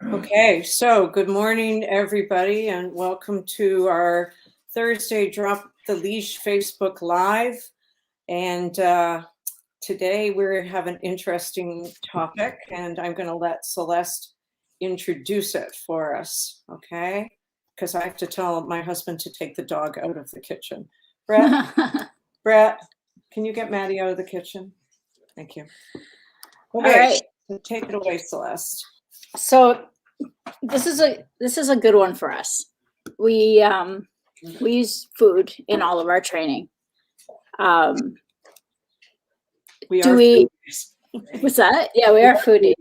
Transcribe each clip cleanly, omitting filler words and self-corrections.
Okay, so good morning, everybody, and welcome to our Thursday Drop the Leash Facebook Live. And today we have an interesting topic, and I'm going to let Celeste introduce it for us, okay? Because I have to tell my husband to take the dog out of the kitchen. Brett, can you get Maddie out of the kitchen? Thank you. Okay, All right. so take it away, Celeste. So this is a good one for us. We use food in all of our training. We Do are we? foodies. What's that? Yeah, we are foodies.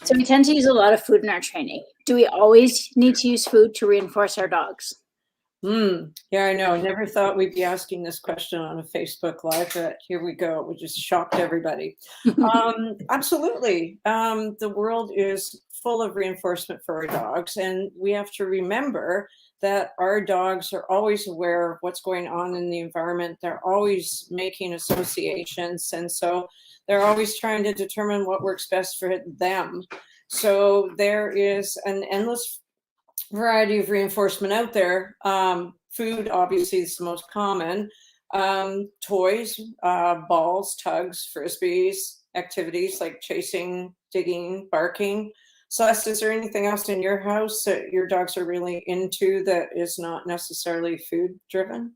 So we tend to use a lot of food in our training. Do we always need to use food to reinforce our dogs? Yeah, I know. Never thought we'd be asking this question on a Facebook Live, but here we go. We just shocked everybody. Absolutely. The world is full of reinforcement for our dogs, and we have to remember that our dogs are always aware of what's going on in the environment. They're always making associations, and so they're always trying to determine what works best for them. So there is an endless variety of reinforcement out there. Food, obviously, is the most common. Toys, balls, tugs, frisbees, activities like chasing, digging, barking. Celeste, is there anything else in your house that your dogs are really into that is not necessarily food driven?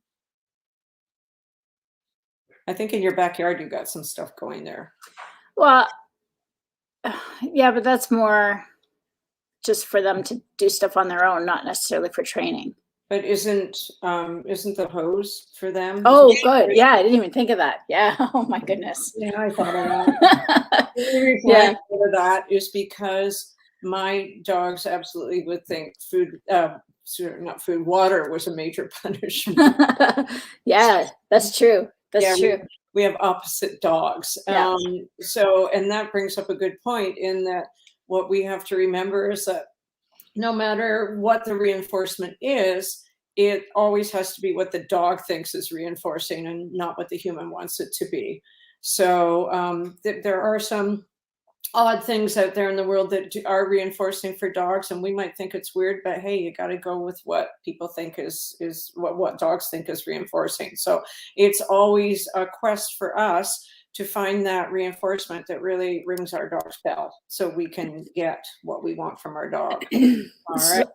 I think in your backyard you got some stuff going there. Well, yeah, but that's more just for them to do stuff on their own, not necessarily for training. But isn't the hose for them? Oh, good. Yeah, I didn't even think of that. Yeah. Oh my goodness. Yeah, I thought of that. The only reason why I thought of that is because my dogs absolutely would think water was a major punishment. Yeah, that's true. That's true. We have opposite dogs. Yeah. And that brings up a good point in that what we have to remember is that no matter what the reinforcement is, it always has to be what the dog thinks is reinforcing and not what the human wants it to be. So there are some odd things out there in the world that are reinforcing for dogs, and we might think it's weird, but hey, you got to go with what people think is what dogs think is reinforcing. So it's always a quest for us to find that reinforcement that really rings our dog's bell so we can get what we want from our dog. All right.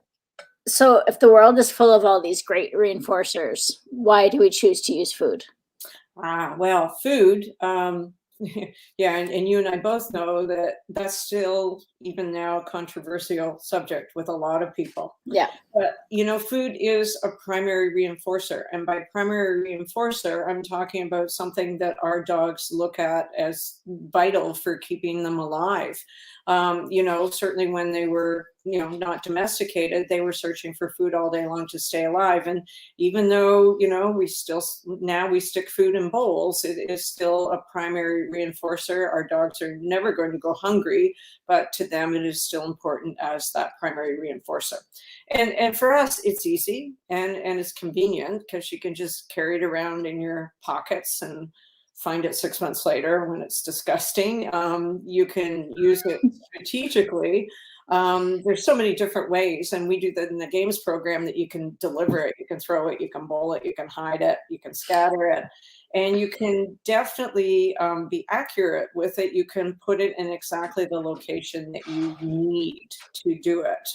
So if the world is full of all these great reinforcers, why do we choose to use food? Well, food, yeah, and you and I both know that that's still, even now, a controversial subject with a lot of people. Yeah. But, food is a primary reinforcer. And by primary reinforcer, I'm talking about something that our dogs look at as vital for keeping them alive. Certainly when they were, not domesticated, they were searching for food all day long to stay alive. And even though, we stick food in bowls, it is still a primary reinforcer. Our dogs are never going to go hungry, but to them, it is still important as that primary reinforcer. And for us, it's easy and it's convenient because you can just carry it around in your pockets and find it 6 months later when it's disgusting. You can use it strategically. There's so many different ways, and we do that in the games program, that you can deliver it, you can throw it, you can bowl it, you can hide it, you can scatter it, and you can definitely be accurate with it. You can put it in exactly the location that you need to do it.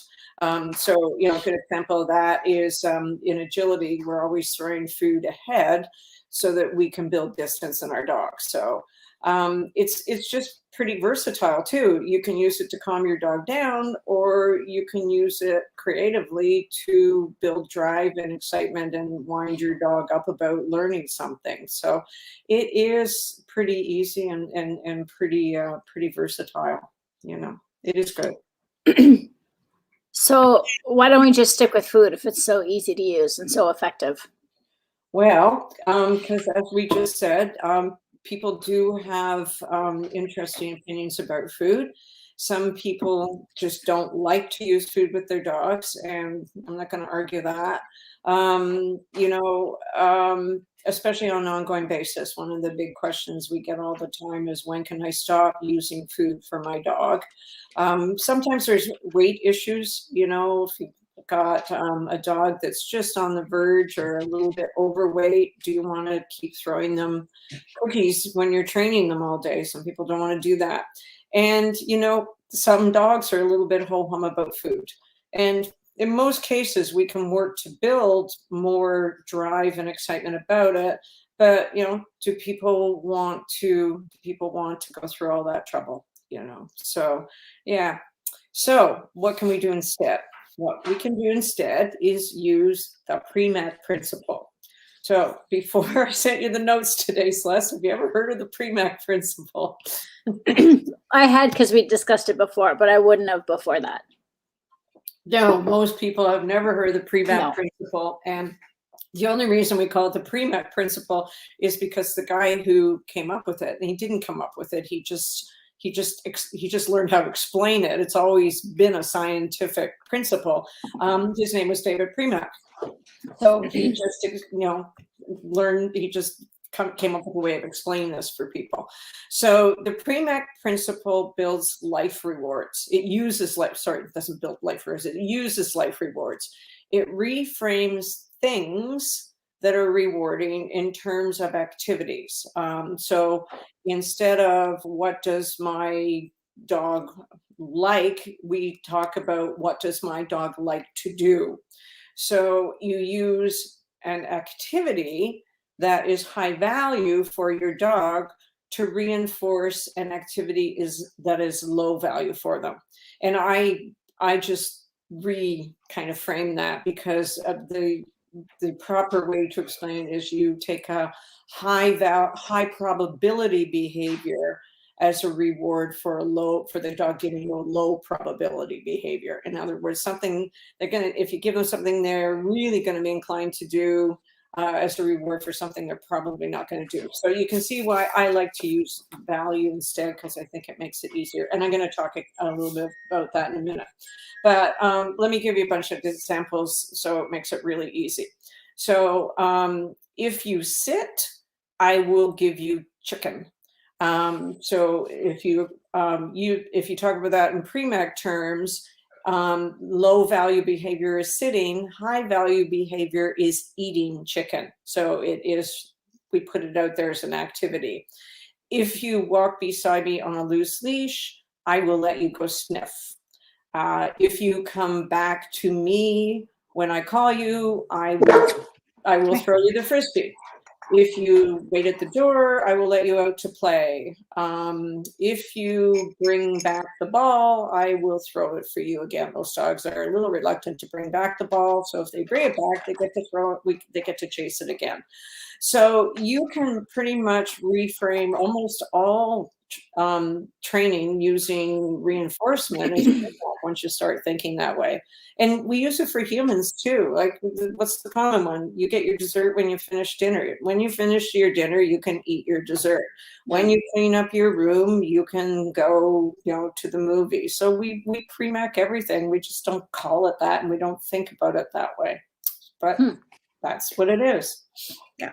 So, a good example of that is in agility, we're always throwing food ahead so that we can build distance in our dogs. So it's just pretty versatile too. You can use it to calm your dog down, or you can use it creatively to build drive and excitement and wind your dog up about learning something. So it is pretty easy and pretty versatile. It is good. So why don't we just stick with food if it's so easy to use and so effective? Well, because as we just said, people do have interesting opinions about food. Some people just don't like to use food with their dogs, and I'm not going to argue that. especially on an ongoing basis. One of the big questions we get all the time is, when can I stop using food for my dog? Sometimes there's weight issues, you know, if you've got a dog that's just on the verge or a little bit overweight, do you want to keep throwing them cookies when you're training them all day? Some people don't want to do that. And, you know, some dogs are a little bit ho-hum about food. And in most cases, we can work to build more drive and excitement about it. But, you know, do people want to go through all that trouble, you know? So, yeah. So what can we do instead? What we can do instead is use the pre-MAC principle. So before I sent you the notes today, Celeste, have you ever heard of the pre-MAC principle? I had, because we discussed it before, but I wouldn't have before that. No, most people have never heard of the pre-MAC No. principle. And the only reason we call it the pre-MAC principle is because the guy who came up with it, and he didn't come up with it, he just learned how to explain it. It's always been a scientific principle. His name was David Premack. So he just, you know, he just came up with a way of explaining this for people. So the Premack principle builds life rewards. It uses it doesn't build life rewards. It uses life rewards. It reframes things that are rewarding in terms of activities. So instead of what does my dog like, we talk about what does my dog like to do. So you use an activity that is high value for your dog to reinforce an activity that is low value for them. And I just kind of frame that, because of the proper way to explain it is you take a high probability behavior as a reward for the dog giving you a low probability behavior. In other words, something if you give them something they're really going to be inclined to do as a reward for something they're probably not going to do. So you can see why I like to use value instead, because I think it makes it easier. And I'm going to talk a little bit about that in a minute. But let me give you a bunch of examples so it makes it really easy. So if you sit, I will give you chicken. So if you talk about that in Premack terms, low value behavior is sitting, high value behavior is eating chicken. So we put it out there as an activity. If you walk beside me on a loose leash, I will let you go sniff. If you come back to me when I call you, I will throw you the Frisbee. If you wait at the door, I will let you out to play. If you bring back the ball, I will throw it for you again. Those dogs are a little reluctant to bring back the ball. So if they bring it back, they get to throw it, they get to chase it again. So you can pretty much reframe almost all training using reinforcement once you start thinking that way. And we use it for humans too. Like, what's the common one? You get your dessert when you finish dinner. When you finish your dinner, you can eat your dessert. When you clean up your room, you can go, you know, to the movie. So we Premack everything. We just don't call it that, and we don't think about it that way. But that's what it is. Yeah.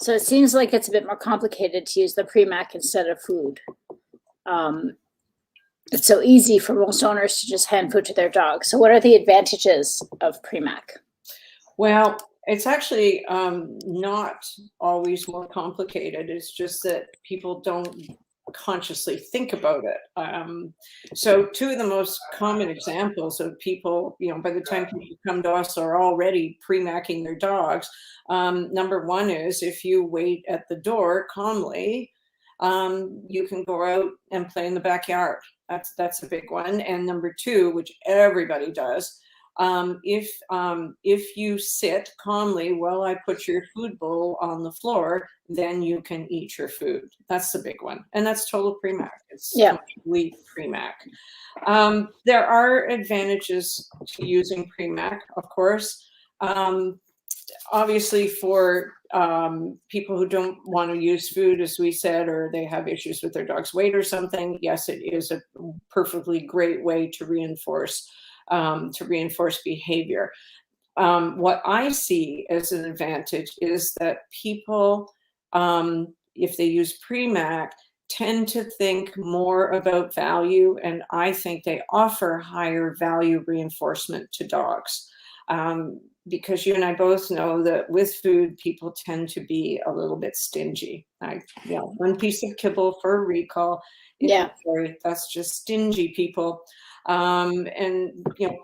So it seems like it's a bit more complicated to use the Premack instead of food. It's so easy for most owners to just hand food to their dog. So what are the advantages of Premack? Well, it's actually not always more complicated. It's just that people don't consciously think about it. So two of the most common examples of people, you know, by the time people come to us are already Premacking their dogs. Number one is, if you wait at the door calmly, you can go out and play in the backyard. That's a big one. And number two, which everybody does, if you sit calmly while I put your food bowl on the floor, then you can eat your food. That's the big one. And that's total Premack. It's complete Premack. There are advantages to using Premack, of course. Obviously, for people who don't want to use food, as we said, or they have issues with their dog's weight or something, yes, it is a perfectly great way to reinforce behavior. what I see as an advantage is that people, if they use Premac, tend to think more about value, and I think they offer higher value reinforcement to dogs. Because you and I both know that with food, people tend to be a little bit stingy. One piece of kibble for a recall. Yeah. Sorry, that's just stingy people. And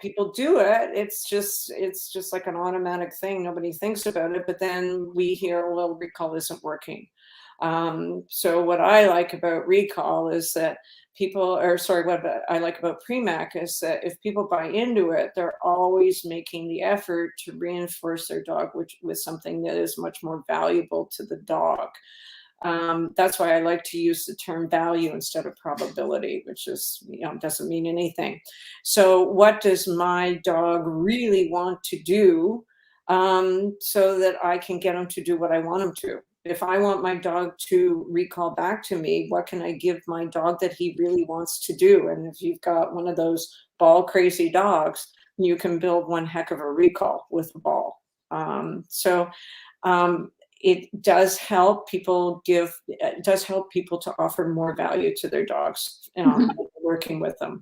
people do it. It's just like an automatic thing. Nobody thinks about it, but then we hear, well, recall isn't working. So what I like about recall is that what I like about Premac is that if people buy into it, they're always making the effort to reinforce their dog with something that is much more valuable to the dog. That's why I like to use the term value instead of probability, which is, doesn't mean anything. So what does my dog really want to do, so that I can get him to do what I want him to? If I want my dog to recall back to me, what can I give my dog that he really wants to do? And if you've got one of those ball crazy dogs, you can build one heck of a recall with a ball. It does help people to offer more value to their dogs, working with them.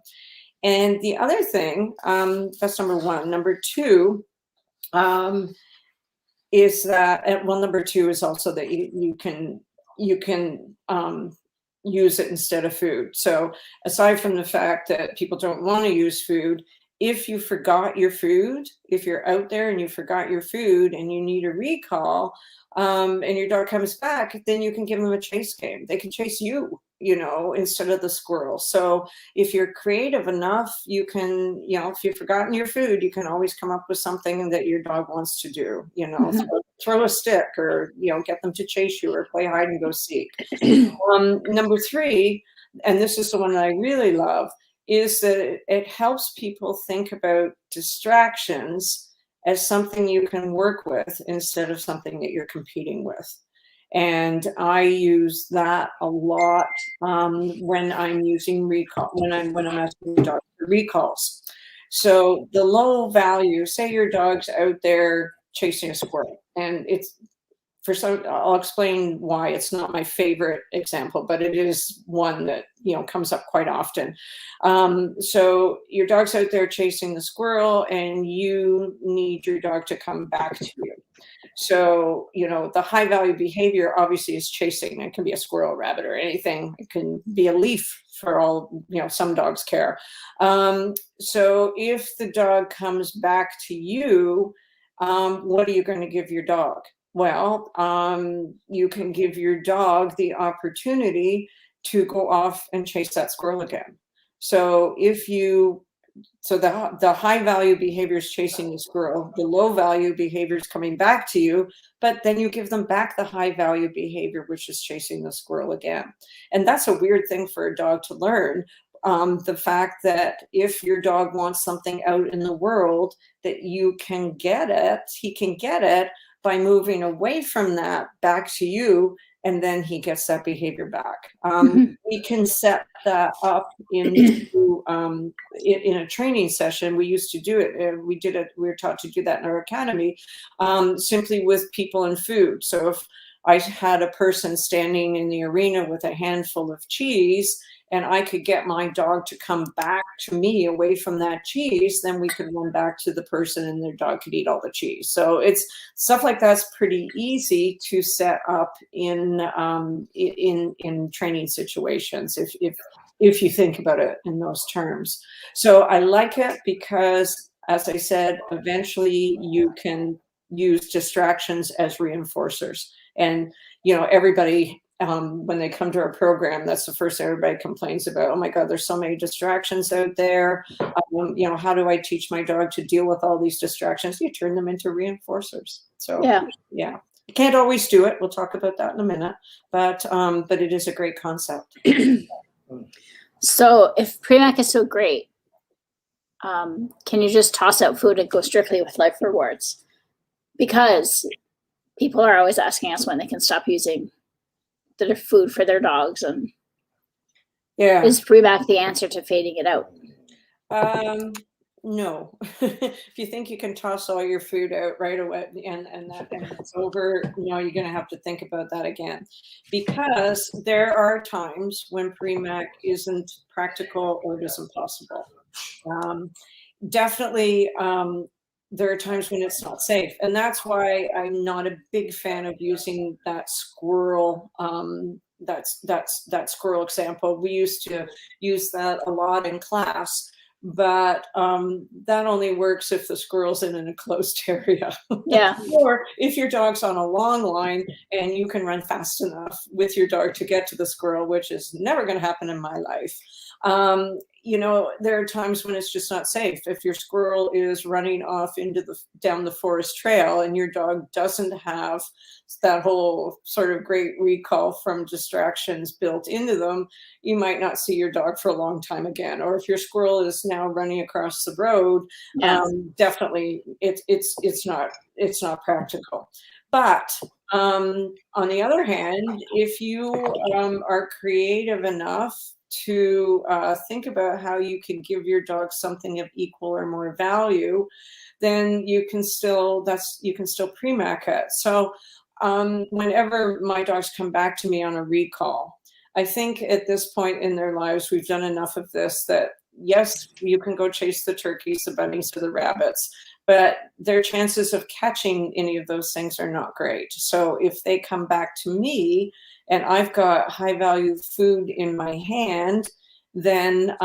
And the other thing, that's number one. Number two, is that, number two is also that you can use it instead of food. So aside from the fact that people don't want to use food, if you forgot your food, if you're out there and you forgot your food and you need a recall, and your dog comes back, then you can give them a chase game. They can chase you, instead of the squirrel. So if you're creative enough, you can, if you've forgotten your food, you can always come up with something that your dog wants to do, throw a stick, or, get them to chase you, or play hide and go seek. Number three, and this is the one that I really love, is that it helps people think about distractions as something you can work with instead of something that you're competing with. And I use that a lot when I'm using recall, when I'm asking the dog for recalls. So the low value, say your dog's out there chasing a squirrel, and I'll explain why it's not my favorite example, but it is one that, comes up quite often. So your dog's out there chasing the squirrel, and you need your dog to come back to you. So, the high value behavior obviously is chasing. It can be a squirrel, rabbit, or anything. It can be a leaf for all, some dogs care. So if the dog comes back to you, what are you going to give your dog? Well, you can give your dog the opportunity to go off and chase that squirrel again. So the high value behavior is chasing the squirrel, the low value behavior is coming back to you, but then you give them back the high value behavior, which is chasing the squirrel again. And that's a weird thing for a dog to learn. The fact that if your dog wants something out in the world, that you can get it, he can get it by moving away from that back to you, and then he gets that behavior back. We can set that up in a training session. We used to do it. We were taught to do that in our academy, simply with people and food. So if I had a person standing in the arena with a handful of cheese, and I could get my dog to come back to me away from that cheese, then we could run back to the person and their dog could eat all the cheese. So it's stuff like that's pretty easy to set up in training situations if you think about it in those terms. So I like it because, as I said, eventually you can use distractions as reinforcers. And, everybody, when they come to our program, that's the first thing everybody complains about. Oh my God, there's so many distractions out there. How do I teach my dog to deal with all these distractions? You turn them into reinforcers. So yeah. You can't always do it. We'll talk about that in a minute, but it is a great concept. So if Premac is so great, can you just toss out food and go strictly with life rewards? Because people are always asking us when they can stop using their food for their dogs, and is Premac the answer to fading it out? No. If you think you can toss all your food out right away and it's over, you're gonna have to think about that again. Because there are times when pre-mac isn't practical or it isn't possible. Um, Definitely, there are times when it's not safe, and that's why I'm not a big fan of using that squirrel, that squirrel example. We used to use that a lot in class, but, that only works if the squirrel's in an enclosed area. Yeah. Or if your dog's on a long line and you can run fast enough with your dog to get to the squirrel, which is never gonna happen in my life. There are times when it's just not safe. If your squirrel is running off down the forest trail and your dog doesn't have that whole sort of great recall from distractions built into them, you might not see your dog for a long time again. Or if your squirrel is now running across the road, Yeah. definitely it's not practical. But on the other hand, if you are creative enough to think about how you can give your dog something of equal or more value, then you can still pre-mac it. So whenever my dogs come back to me on a recall, I think at this point in their lives, we've done enough of this that yes, you can go chase the turkeys, the bunnies, or the rabbits, but their chances of catching any of those things are not great. So if they come back to me and I've got high value food in my hand, then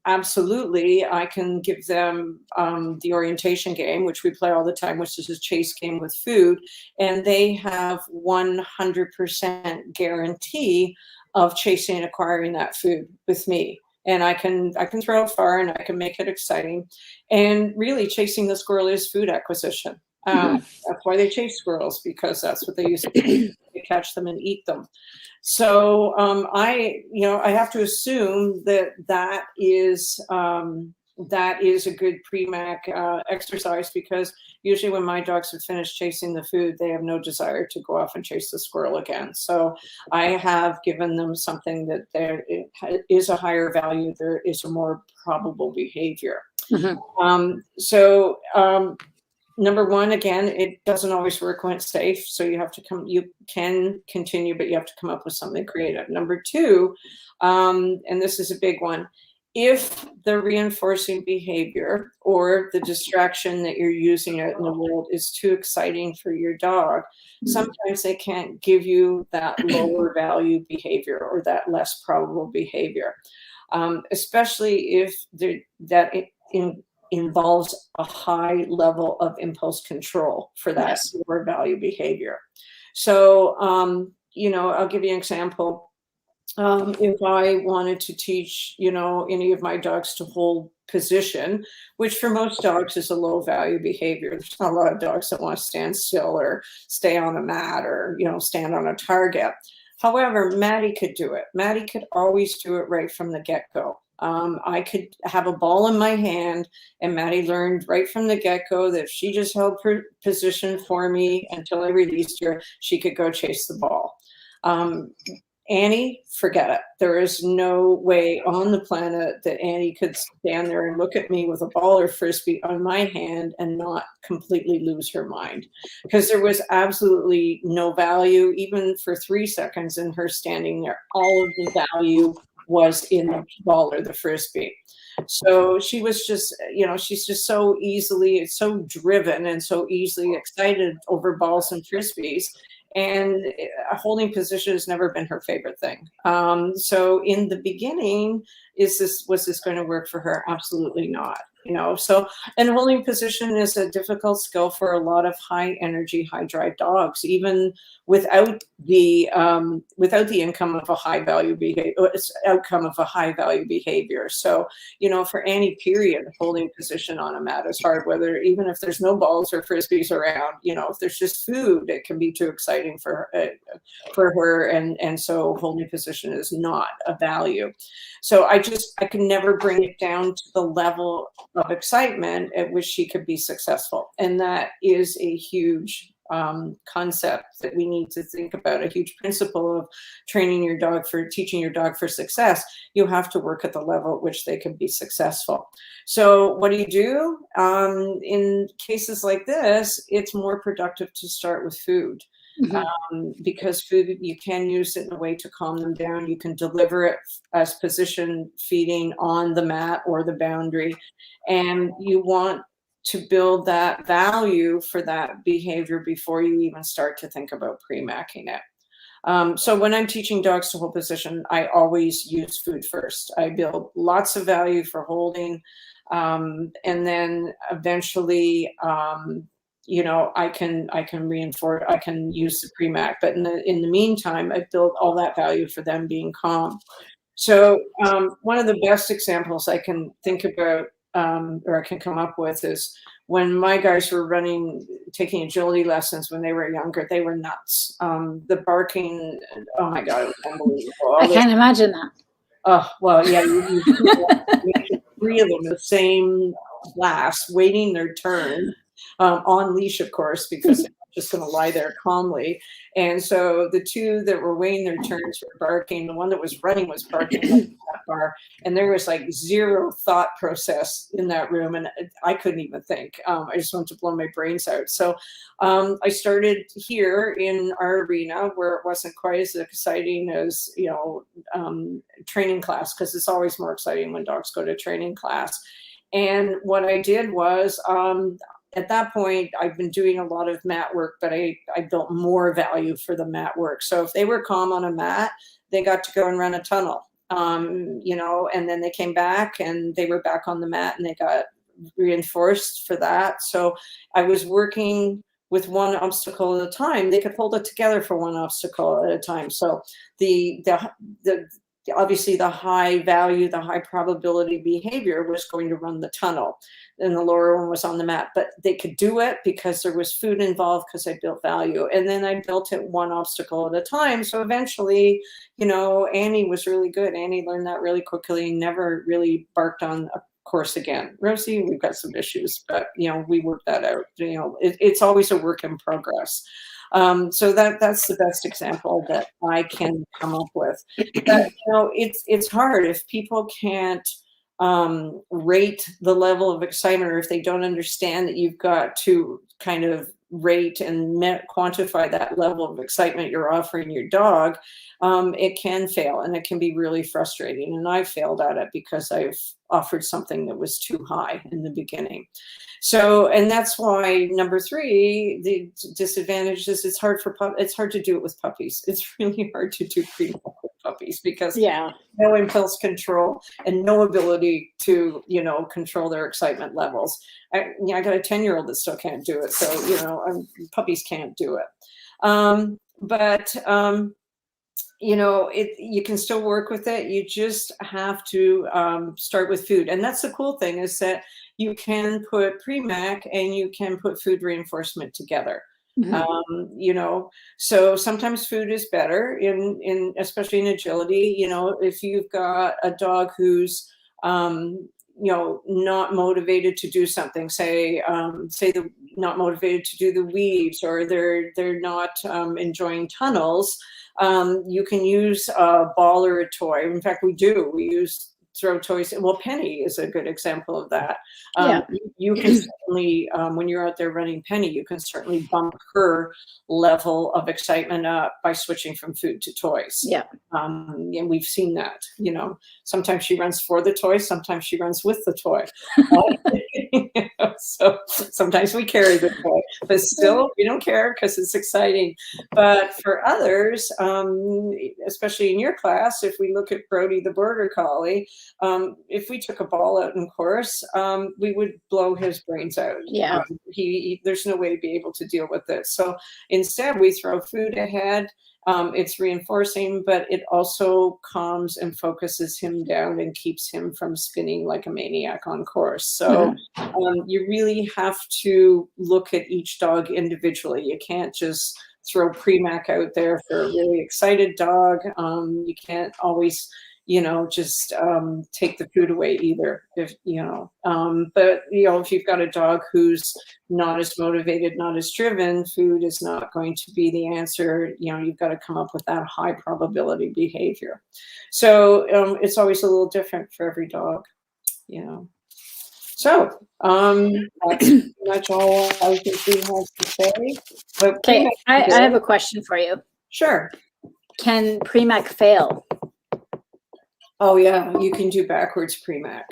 absolutely I can give them the orientation game, which we play all the time, which is a chase game with food, and they have 100% guarantee of chasing and acquiring that food with me. And I can throw it far and I can make it exciting. And really, chasing the squirrel is food acquisition. Mhm. That's why they chase squirrels, because that's what they use to catch them and eat them. So I have to assume that is a good pre-mac exercise, because usually when my dogs have finished chasing the food, they have no desire to go off and chase the squirrel again. So I have given them something that there is a higher value, there is a more probable behavior. Mhm. Number one, again, it doesn't always work when it's safe. So you can continue, but you have to come up with something creative. Number two, and this is a big one, if the reinforcing behavior or the distraction that you're using out in the world is too exciting for your dog, sometimes they can't give you that lower value behavior or that less probable behavior, especially if that involves a high level of impulse control for that Yes. lower value behavior. So, I'll give you an example. If I wanted to teach, any of my dogs to hold position, which for most dogs is a low value behavior. There's not a lot of dogs that want to stand still or stay on a mat or, stand on a target. However, Maddie could do it. Maddie could always do it right from the get-go. I could have a ball in my hand, and Maddie learned right from the get-go that if she just held position for me until I released her, she could go chase the ball. Annie, forget it. There is no way on the planet that Annie could stand there and look at me with a ball or frisbee on my hand and not completely lose her mind, because there was absolutely no value, even for 3 seconds, in her standing there. All of the value was in the ball or the frisbee. So she was just, she's just so driven and so easily excited over balls and frisbees. And a holding position has never been her favorite thing. So in the beginning, was this going to work for her? Absolutely not. So, and holding position is a difficult skill for a lot of high energy, high drive dogs, even without the income of a high value behavior, outcome of a high value behavior. So, for any period, holding position on a mat is hard, even if there's no balls or frisbees around, if there's just food, it can be too exciting for her. And so holding position is not a value. So I can never bring it down to the level of excitement at which she could be successful. And that is a huge concept that we need to think about, a huge principle of teaching your dog for success. You have to work at the level at which they can be successful. So what do you do? In cases like this, it's more productive to start with food. Because food, you can use it in a way to calm them down. You can deliver it as position feeding on the mat or the boundary. And you want to build that value for that behavior before you even start to think about pre-macking it. So when I'm teaching dogs to hold position, I always use food first. I build lots of value for holding. And then eventually, I can reinforce, I can use the pre-mac, but in the meantime, I build all that value for them being calm. So one of the best examples I can think about, or I can come up with, is when my guys were taking agility lessons when they were younger. They were nuts. The barking, oh my God, it was unbelievable. I can't imagine that. Oh, well, yeah, you 3 of them in the same class waiting their turn. On leash, of course, because they're not just going to lie there calmly. And so the 2 that were waiting their turns were barking. The one that was running was barking like that bar. And there was like zero thought process in that room. And I couldn't even think. I just wanted to blow my brains out. So I started here in our arena, where it wasn't quite as exciting as, training class, because it's always more exciting when dogs go to training class. And what I did was, at that point, I've been doing a lot of mat work, but I built more value for the mat work. So if they were calm on a mat, they got to go and run a tunnel, and then they came back and they were back on the mat and they got reinforced for that. So I was working with one obstacle at a time. They could hold it together for one obstacle at a time. So the obviously the high value, the high probability behavior was going to run the tunnel, and the lower one was on the mat. But they could do it because there was food involved, because I built value. And then I built it one obstacle at a time. So eventually, Annie was really good. Annie learned that really quickly, never really barked on a course again. Rosie, we've got some issues, but we worked that out. It's always a work in progress. So that's the best example that I can come up with. But it's hard if people can't rate the level of excitement, or if they don't understand that you've got to kind of rate and quantify that level of excitement you're offering your dog. It can fail, and it can be really frustrating. And I failed at it because I've offered something that was too high in the beginning. So, and that's why number 3, the disadvantage is it's hard to do it with puppies. It's really hard to do pre-mac with puppies, because no impulse control and no ability to, control their excitement levels. I got a 10-year-old that still can't do it. So, puppies can't do it. You can still work with it. You just have to start with food. And that's the cool thing, is that you can put pre-mac and you can put food reinforcement together. So sometimes food is better, especially in agility. If you've got a dog who's not motivated to do something, say they're not motivated to do the weaves, or they're not enjoying tunnels, you can use a ball or a toy. In fact, we use throw toys. Well, Penny is a good example of that. You can certainly, when you're out there running Penny, you can certainly bump her level of excitement up by switching from food to toys. And we've seen that. Sometimes she runs for the toy, sometimes she runs with the toy. So sometimes we carry the toy, but still we don't care because it's exciting. But for others, especially in your class, if we look at Brody the Border Collie, if we took a ball out in course, we would blow his brains out. There's no way to be able to deal with this. So instead, we throw food ahead. It's reinforcing, but it also calms and focuses him down and keeps him from spinning like a maniac on course. So you really have to look at each dog individually. You can't just throw pre-mac out there for a really excited dog. You can't always just take the food away either. If but if you've got a dog who's not as motivated, not as driven, food is not going to be the answer. You've got to come up with that high probability behavior. So it's always a little different for every dog. So that's pretty much all I think we have to say. But Okay, I have a question for you. Sure. Can Premack fail? Oh yeah, you can do backwards Premack.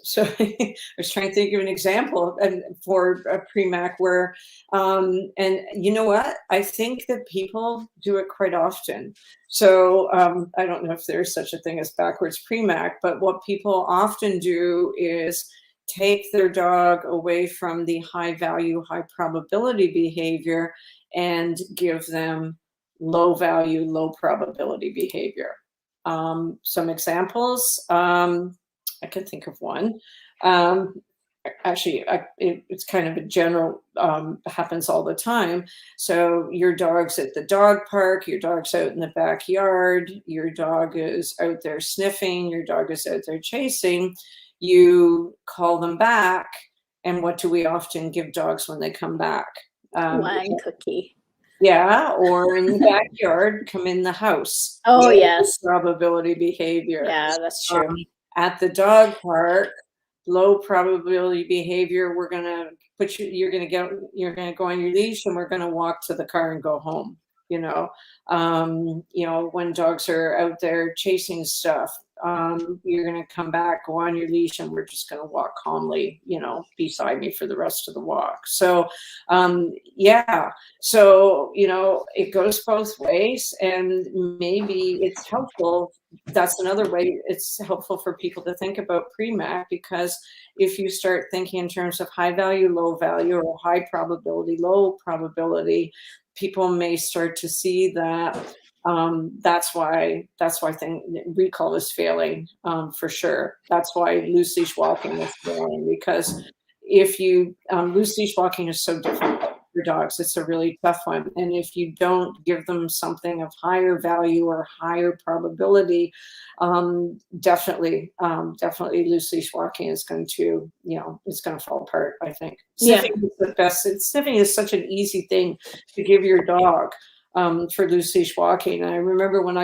So I was trying to think of an example for a Premack where, and you know what? I think that people do it quite often. So I don't know if there's such a thing as backwards Premack, but what people often do is take their dog away from the high value, high probability behavior and give them low value, low probability behavior. Some examples. I can think of one. Actually, it's kind of a general, happens all the time. So your dog's at the dog park, your dog's out in the backyard, your dog is out there sniffing, your dog is out there chasing. You call them back, and what do we often give dogs when they come back? One cookie. Yeah, or in the backyard, come in the house. Oh, yes. Probability behavior. Yeah, that's true. At the dog park, low probability behavior, we're going to put you, you're going to go on your leash and we're going to walk to the car and go home. When dogs are out there chasing stuff, you're going to come back, go on your leash, and we're just going to walk calmly, beside me for the rest of the walk. So, so, it goes both ways, and maybe it's helpful. That's another way it's helpful for people to think about Premack, because if you start thinking in terms of high value, low value, or high probability, low probability, people may start to see that that's why recall is failing, for sure. That's why loose leash walking is failing, because if you loose leash walking is so difficult for dogs. It's a really tough one, and if you don't give them something of higher value or higher probability, definitely loose leash walking is going to it's going to fall apart, I think. Sniffing is the best. Sniffing is such an easy thing to give your dog for loose leash walking. And I remember when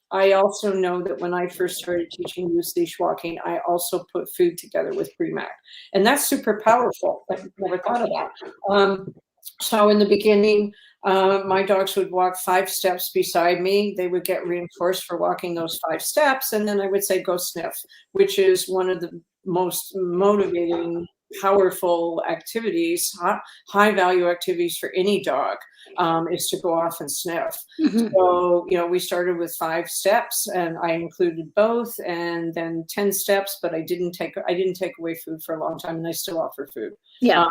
I also know that when I first started teaching loose leash walking, I also put food together with Premack, and that's super powerful. I never thought of that. So in the beginning, my dogs would walk 5 steps beside me. They would get reinforced for walking those 5 steps, and then I would say, go sniff, which is one of the most motivating, powerful activities, high value activities for any dog, is to go off and sniff. Mm-hmm. So, we started with 5 steps, and I included both, and then 10 steps, but I didn't take away food for a long time, and I still offer food. Yeah.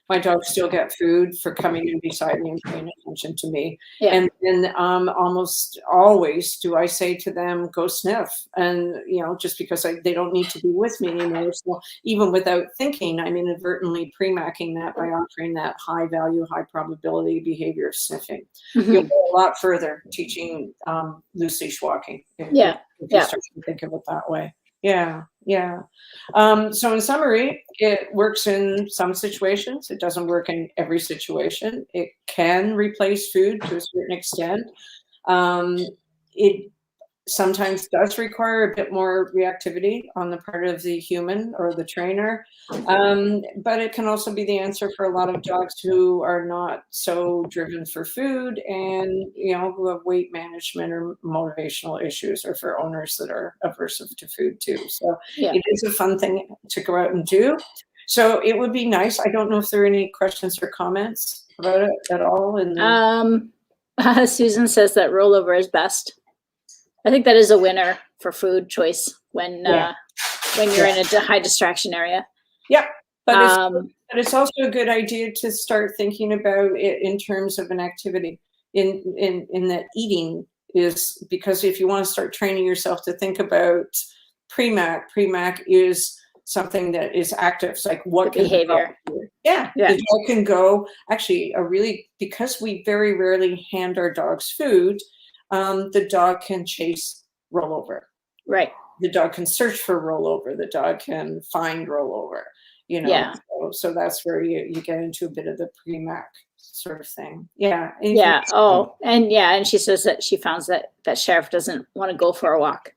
My dogs still get food for coming in beside me and paying attention to me. Yeah. And then almost always do I say to them, go sniff. And, just because they don't need to be with me anymore. So even without thinking, I'm inadvertently Premacking that by offering that high value, high probability behavior of sniffing. Mm-hmm. You'll go a lot further teaching loose leash walking. If you start to think of it that way. Yeah. So in summary, it works in some situations. It doesn't work in every situation. It can replace food to a certain extent. It sometimes does require a bit more reactivity on the part of the human or the trainer. But it can also be the answer for a lot of dogs who are not so driven for food and, who have weight management or motivational issues, or for owners that are aversive to food too. So It is a fun thing to go out and do. So it would be nice. I don't know if there are any questions or comments about it at all. Susan says that rollover is best. I think that is a winner for food choice when you're in a high distraction area. Yeah, but it's also a good idea to start thinking about it in terms of an activity. In that eating is, because if you want to start training yourself to think about Premack is something that is active. It's like what behavior. The dog can go. Actually, because we very rarely hand our dogs food. the dog can chase rollover. Right. The dog can search for rollover. The dog can find rollover, you know. Yeah. So that's where you get into a bit of the pre-mac sort of thing. Yeah. Yeah. Oh, and she says that she found that Sheriff doesn't want to go for a walk,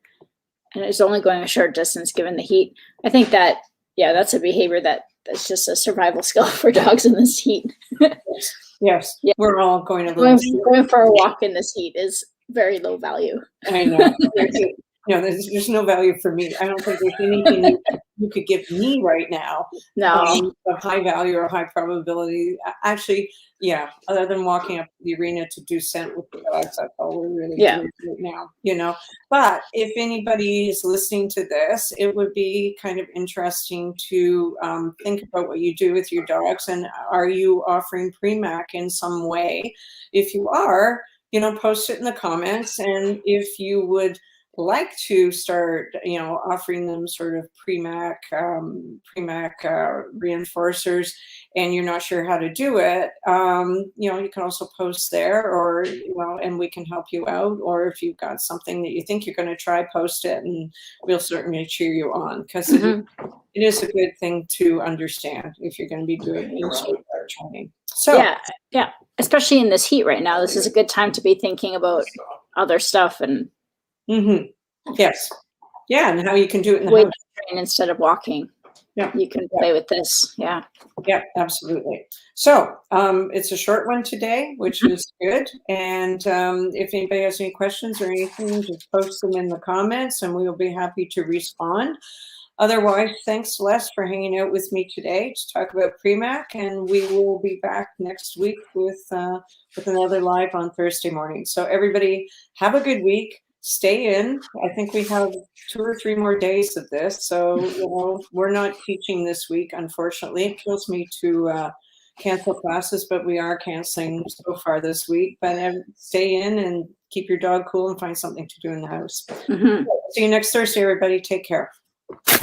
and is only going a short distance given the heat. I think that, yeah, that's a behavior that's just a survival skill for dogs in this heat. Yes. Yeah. We're all going to going for a walk in this heat is very low value. I know. There's no value for me. I don't think there's anything you could give me right now. No. Of high value or high probability. Actually, yeah, other than walking up the arena to do scent with the dogs, that's all we're really doing right now, you know. But if anybody is listening to this, it would be kind of interesting to think about what you do with your dogs, and are you offering pre-mac in some way? If you are, post it in the comments, and if you would like to start, offering them sort of pre-mac reinforcers, and you're not sure how to do it, you can also post there, or, and we can help you out. Or if you've got something that you think you're going to try, post it, and we'll certainly cheer you on, because it is a good thing to understand if you're going to be doing any sort of training. So yeah, especially in this heat right now, this is a good time to be thinking about other stuff and yes, yeah, and how you can do it in the weight house train instead of walking. Yeah, you can play with this. Yeah, absolutely. So it's a short one today, which is good. And if anybody has any questions or anything, just post them in the comments, and we will be happy to respond. Otherwise, thanks, Celeste, for hanging out with me today to talk about pre-mac, and we will be back next week with another live on Thursday morning. So everybody, have a good week. Stay in. I think we have 2 or 3 more days of this, so we're not teaching this week, unfortunately. It kills me to cancel classes, but we are canceling so far this week. But stay in and keep your dog cool and find something to do in the house. See you next Thursday, everybody. Take care.